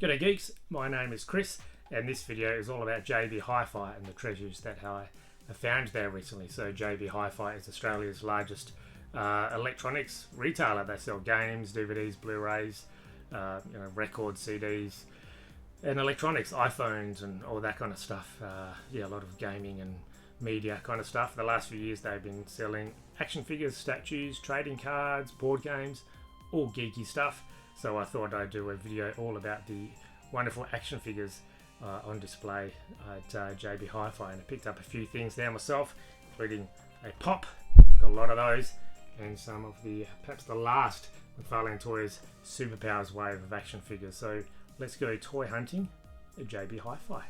G'day geeks, my name is Chris and this video is all about JB Hi-Fi and the treasures that I found there recently. So JB Hi-Fi is Australia's largest electronics retailer. They sell games, DVDs, Blu-rays, records, CDs and electronics, iPhones and all that kind of stuff. A lot of gaming and media kind of stuff. For the last few years they've been selling action figures, statues, trading cards, board games, all geeky stuff. So I thought I'd do a video all about the wonderful action figures on display at JB Hi-Fi, and I picked up a few things there myself, including a pop. I've got a lot of those, and some of the perhaps the last McFarlane Toys Superpowers wave of action figures. So let's go toy hunting at JB Hi-Fi.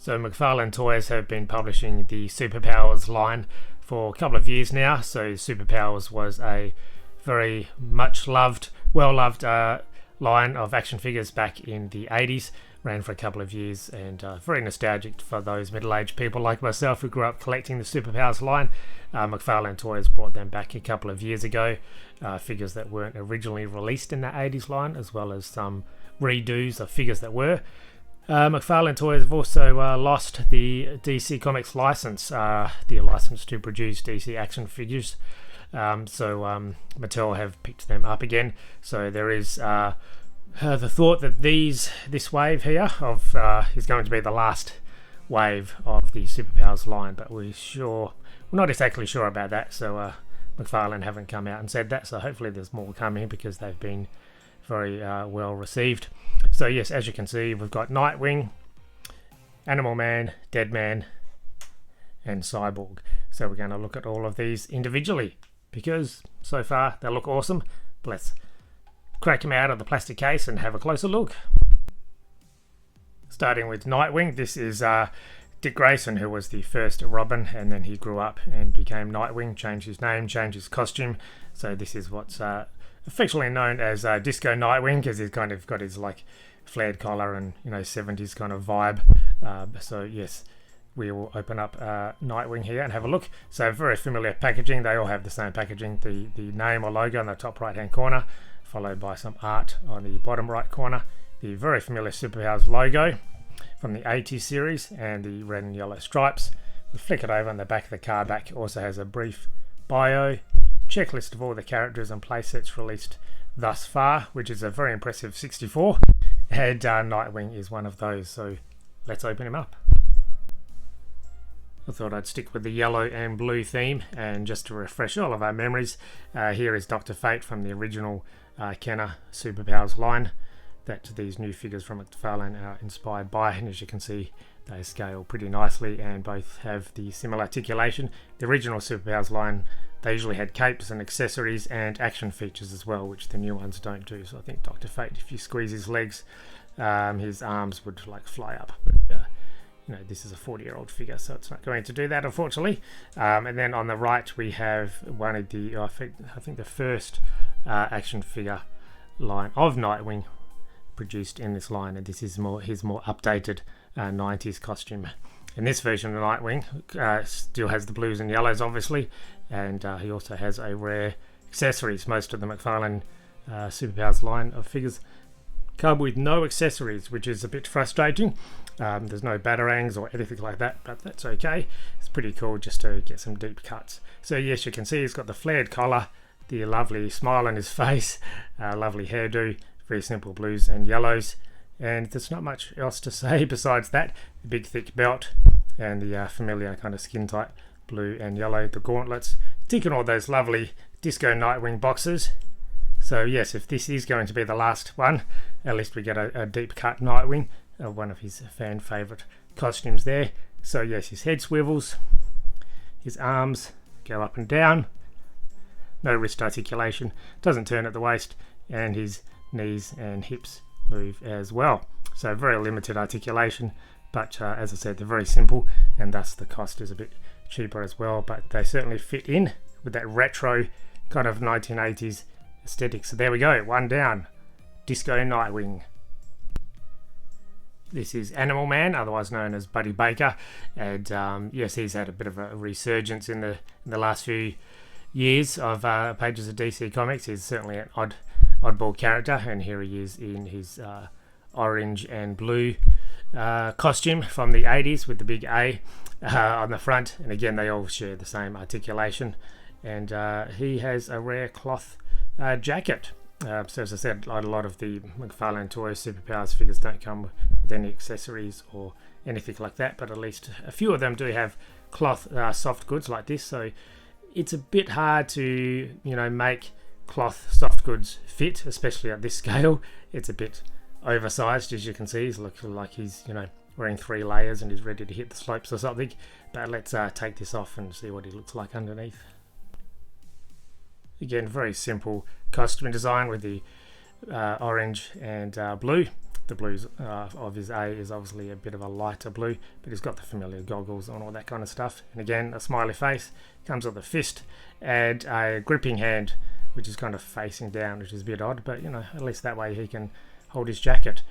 So McFarlane Toys have been publishing the Superpowers line for a couple of years now. So Superpowers was a very much loved, well-loved line of action figures back in the 80s. Ran for a couple of years and very nostalgic for those middle-aged people like myself who grew up collecting the Superpowers line. McFarlane Toys brought them back a couple of years ago. Figures that weren't originally released in that 80s line, as well as some redos of figures that were. McFarlane Toys have also lost the DC Comics license, the license to produce DC action figures. So Mattel have picked them up again. So there is the thought that this wave here of is going to be the last wave of the Superpowers line, but we're not exactly sure about that. So McFarlane haven't come out and said that. So hopefully there's more coming because they've been very well received. So yes, as you can see, we've got Nightwing, Animal Man, Deadman, and Cyborg. So we're going to look at all of these individually because so far they look awesome. But let's crack them out of the plastic case and have a closer look. Starting with Nightwing, this is Dick Grayson, who was the first Robin, and then he grew up and became Nightwing, changed his name, changed his costume. So this is what's affectionately known as Disco Nightwing, because he's kind of got his like flared collar and 70s kind of vibe. So yes, we will open up Nightwing here and have a look. So very familiar packaging. They all have the same packaging, the name or logo in the top right hand corner, followed by some art on the bottom right corner. The very familiar Superpowers logo from the 80s series and the red and yellow stripes. We flick it over, and the back of the card back also has a brief bio, checklist of all the characters and playsets released thus far, which is a very impressive 64, and Nightwing is one of those, so let's open him up. I thought I'd stick with the yellow and blue theme, and just to refresh all of our memories, here is Dr. Fate from the original Kenner Superpowers line that these new figures from McFarlane are inspired by, and as you can see they scale pretty nicely and both have the similar articulation. The original Superpowers line, they usually had capes and accessories and action features as well, which the new ones don't do. So I think Dr. Fate, if you squeeze his legs, his arms would like fly up. But, you know, this is a 40-year-old figure, so it's not going to do that, unfortunately. And then on the right we have one of the, I think the first action figure line of Nightwing produced in this line, and this is his more updated 90s costume. In this version of Nightwing, still has the blues and yellows, obviously, and he also has a rare accessories. Most of the McFarlane Superpowers line of figures come with no accessories, which is a bit frustrating. There's no batarangs or anything like that, but that's okay. It's pretty cool just to get some deep cuts. So yes, you can see he's got the flared collar, the lovely smile on his face, lovely hairdo, very simple blues and yellows, and there's not much else to say besides that. The big thick belt and the familiar kind of skin tight blue and yellow, the gauntlets, ticking all those lovely Disco Nightwing boxes. So yes, if this is going to be the last one, at least we get a deep cut Nightwing, one of his fan favourite costumes there. So yes, his head swivels, his arms go up and down, no wrist articulation, doesn't turn at the waist, and his knees and hips move as well. So very limited articulation, but as I said, they're very simple, and thus the cost is a bit cheaper as well, but they certainly fit in with that retro kind of 1980s aesthetic. So there we go, one down, Disco Nightwing. This is Animal Man, otherwise known as Buddy Baker, and yes, he's had a bit of a resurgence in the last few years of pages of DC Comics. He's certainly an oddball character, and here he is in his orange and blue costume from the 80s with the big A on the front, and again they all share the same articulation, and he has a rare cloth jacket. So as I said, a lot of the McFarlane Toy Superpowers figures don't come with any accessories or anything like that, but at least a few of them do have cloth soft goods like this, so it's a bit hard to, you know, make cloth soft goods fit, especially at this scale. It's a bit oversized, as you can see. He's looking like he's, you know, wearing 3 layers and he's ready to hit the slopes or something. But let's take this off and see what he looks like underneath. Again, very simple costume design with the orange and blue. The blues of his A is obviously a bit of a lighter blue, but he's got the familiar goggles and all that kind of stuff. And again, a smiley face, comes with a fist and a gripping hand, which is kind of facing down, which is a bit odd, but you know, at least that way he can hold his jacket.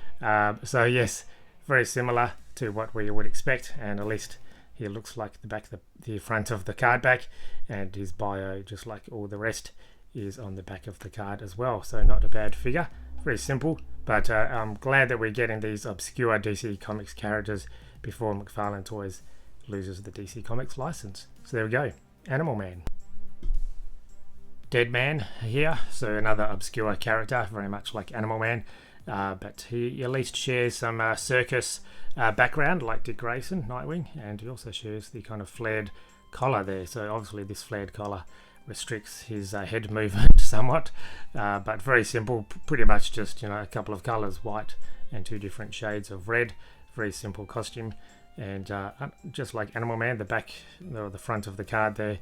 So yes, very similar to what we would expect, and at least he looks like the front of the card back, and his bio, just like all the rest, is on the back of the card as well. So not a bad figure, very simple, but I'm glad that we're getting these obscure DC Comics characters before McFarlane Toys loses the DC Comics license. So there we go, Animal Man. Dead Man here, so another obscure character, very much like Animal Man, but he at least shares some circus background like Dick Grayson, Nightwing, and he also shares the kind of flared collar there. So obviously this flared collar restricts his head movement somewhat, but very simple, pretty much just, you know, a couple of colors, white and 2 different shades of red. Very simple costume, and just like Animal Man, the back or the front of the card there,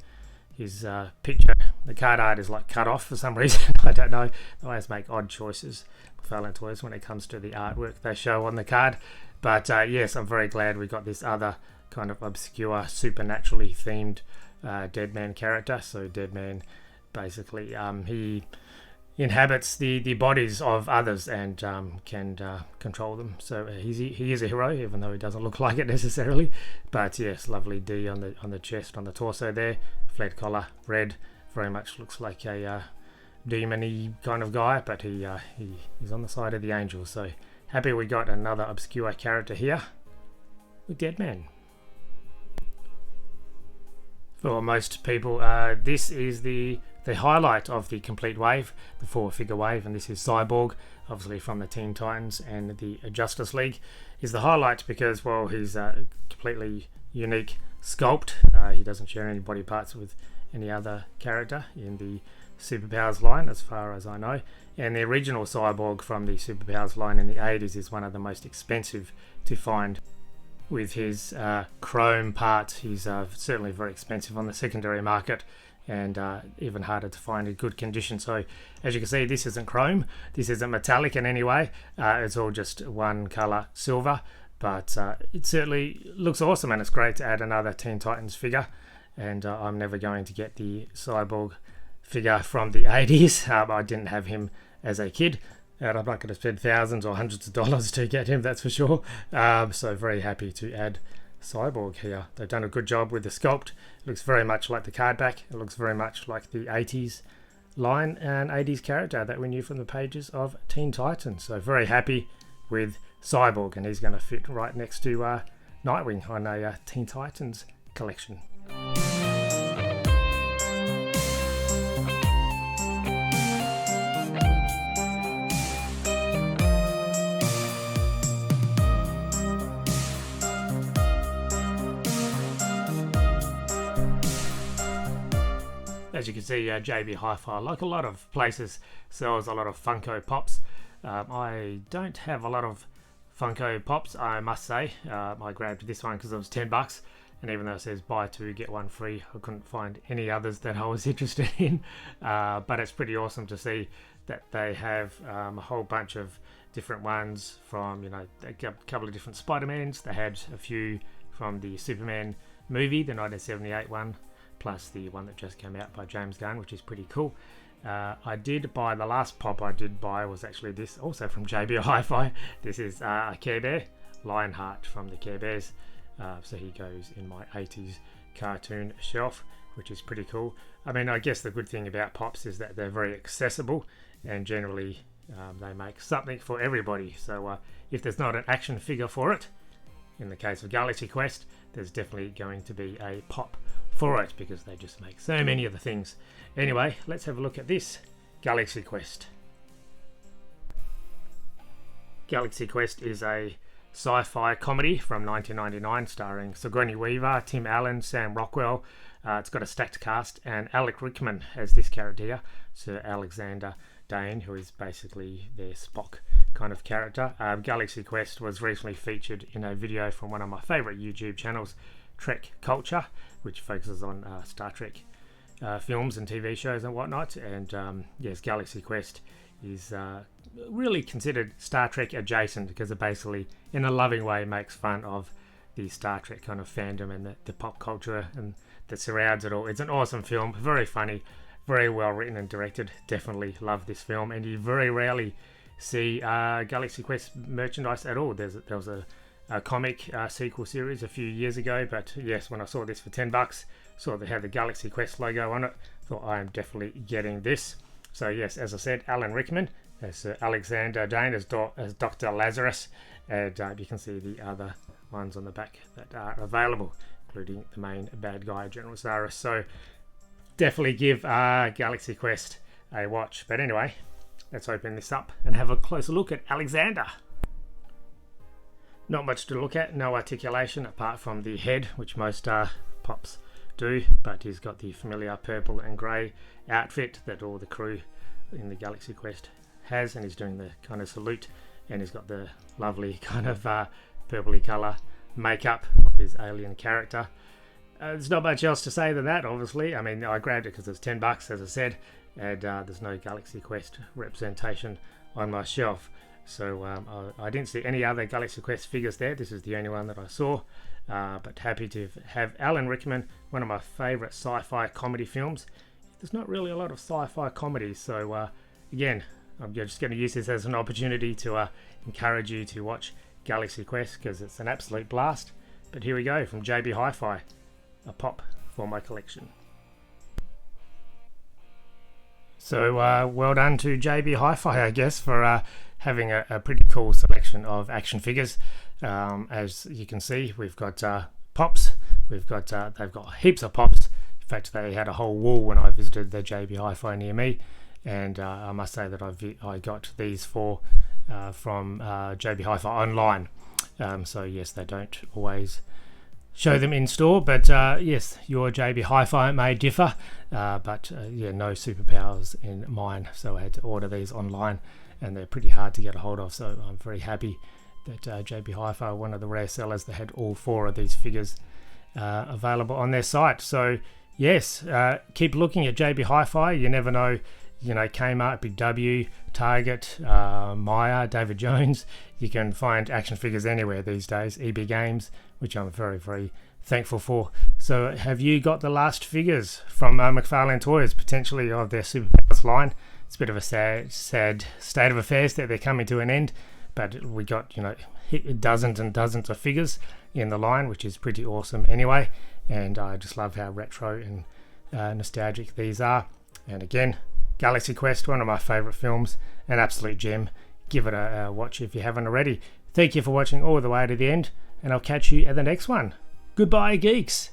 his picture, the card art is like cut off for some reason. I don't know, they always make odd choices, McFarlane Toys, when it comes to the artwork they show on the card. But yes, I'm very glad we got this other kind of obscure, supernaturally themed Dead Man character. So Dead Man, basically, he inhabits the bodies of others and can control them. So he is a hero, even though he doesn't look like it necessarily. But yes, lovely D on the chest, on the torso there, flared collar, red, very much looks like a demon-y kind of guy, but he's on the side of the angels. So happy we got another obscure character here with Dead Man. For most people, this is the highlight of the complete wave, the 4-figure wave, and this is Cyborg, obviously from the Teen Titans and the Justice League, is the highlight because, well, he's a completely unique sculpt. He doesn't share any body parts with any other character in the Superpowers line, as far as I know. And the original Cyborg from the Superpowers line in the 80s is one of the most expensive to find. With his chrome parts, he's certainly very expensive on the secondary market, and even harder to find in good condition. So as you can see, this isn't chrome, this isn't metallic in any way, it's all just one color silver, but it certainly looks awesome, and it's great to add another Teen Titans figure. And I'm never going to get the Cyborg figure from the 80s. I didn't have him as a kid, and I'm not going to spend thousands or hundreds of dollars to get him, that's for sure. So very happy to add Cyborg here. They've done a good job with the sculpt. It looks very much like the card back. It looks very much like the 80s line and 80s character that we knew from the pages of Teen Titans. So very happy with Cyborg, and he's going to fit right next to Nightwing on a Teen Titans collection. As you can see, JB Hi-Fi, like a lot of places, sells a lot of Funko Pops. I don't have a lot of Funko Pops, I must say. I grabbed this one because it was $10, and even though it says buy 2 get 1 free, I couldn't find any others that I was interested in. But it's pretty awesome to see that they have a whole bunch of different ones from, you know, a couple of different Spider-Mans. They had a few from the Superman movie, the 1978 one, plus the one that just came out by James Gunn, which is pretty cool. I did buy, the last pop I did buy was actually this, also from JB Hi-Fi. This is a Care Bear, Lionheart from the Care Bears. So he goes in my 80s cartoon shelf, which is pretty cool. I mean, I guess the good thing about Pops is that they're very accessible, and generally they make something for everybody. So if there's not an action figure for it, in the case of Galaxy Quest, there's definitely going to be a Pop for it, because they just make so many of the things. Anyway, let's have a look at this Galaxy Quest. Galaxy Quest is a sci-fi comedy from 1999 starring Sigourney Weaver, Tim Allen, Sam Rockwell. It's got a stacked cast, and Alec Rickman as this character here, Sir Alexander Dane, who is basically their Spock kind of character. Galaxy Quest was recently featured in a video from one of my favourite YouTube channels, Trek Culture, which focuses on Star Trek films and TV shows and whatnot. And yes, Galaxy Quest is really considered Star Trek adjacent, because it basically, in a loving way, makes fun of the Star Trek kind of fandom and the pop culture and that surrounds it all. It's an awesome film, very funny, very well written and directed. Definitely love this film, and you very rarely see Galaxy Quest merchandise at all. There was a comic sequel series a few years ago, but yes, when I saw this for $10, saw they had the Galaxy Quest logo on it, thought I am definitely getting this. So yes, as I said, Alan Rickman as Alexander Dane as Dr. Lazarus, and you can see the other ones on the back that are available, including the main bad guy, General Zaris. So definitely give Galaxy Quest a watch. But anyway, let's open this up and have a closer look at Alexander. Not much to look at, no articulation apart from the head, which most Pops do, but he's got the familiar purple and grey outfit that all the crew in the Galaxy Quest has, and he's doing the kind of salute, and he's got the lovely kind of purpley colour makeup of his alien character. There's not much else to say than that, obviously. I mean, I grabbed it because it's $10, as I said, and there's no Galaxy Quest representation on my shelf. So I didn't see any other Galaxy Quest figures there. This is the only one that I saw. But happy to have Alan Rickman, one of my favourite sci-fi comedy films. There's not really a lot of sci-fi comedies, so again, I'm just going to use this as an opportunity to encourage you to watch Galaxy Quest, because it's an absolute blast. But here we go, from JB Hi-Fi, a Pop for my collection. So well done to JB Hi-Fi, I guess, for having a pretty cool selection of action figures. As you can see, we've got Pops, they've got heaps of Pops, In fact, they had a whole wall when I visited the JB Hi-Fi near me, and I must say that I got these from JB Hi-Fi online. So yes, they don't always show them in store, but yes, your JB Hi-Fi may differ, but yeah, no superpowers in mine, so I had to order these online, and they're pretty hard to get a hold of, so I'm very happy that JB Hi-Fi, one of the rare sellers that had all 4 of these figures available on their site. So yes, keep looking at JB Hi-Fi. You never know, Kmart, Big W, Target, Myer, David Jones. You can find action figures anywhere these days. EB Games, which I'm very, very thankful for. So have you got the last figures from McFarlane Toys, potentially of their Superpowers line? It's a bit of a sad state of affairs that they're coming to an end, but we got, dozens and dozens of figures in the line, which is pretty awesome anyway. And I just love how retro and nostalgic these are. And again, Galaxy Quest, one of my favourite films, an absolute gem. Give it a watch if you haven't already. Thank you for watching all the way to the end, and I'll catch you at the next one. Goodbye, geeks!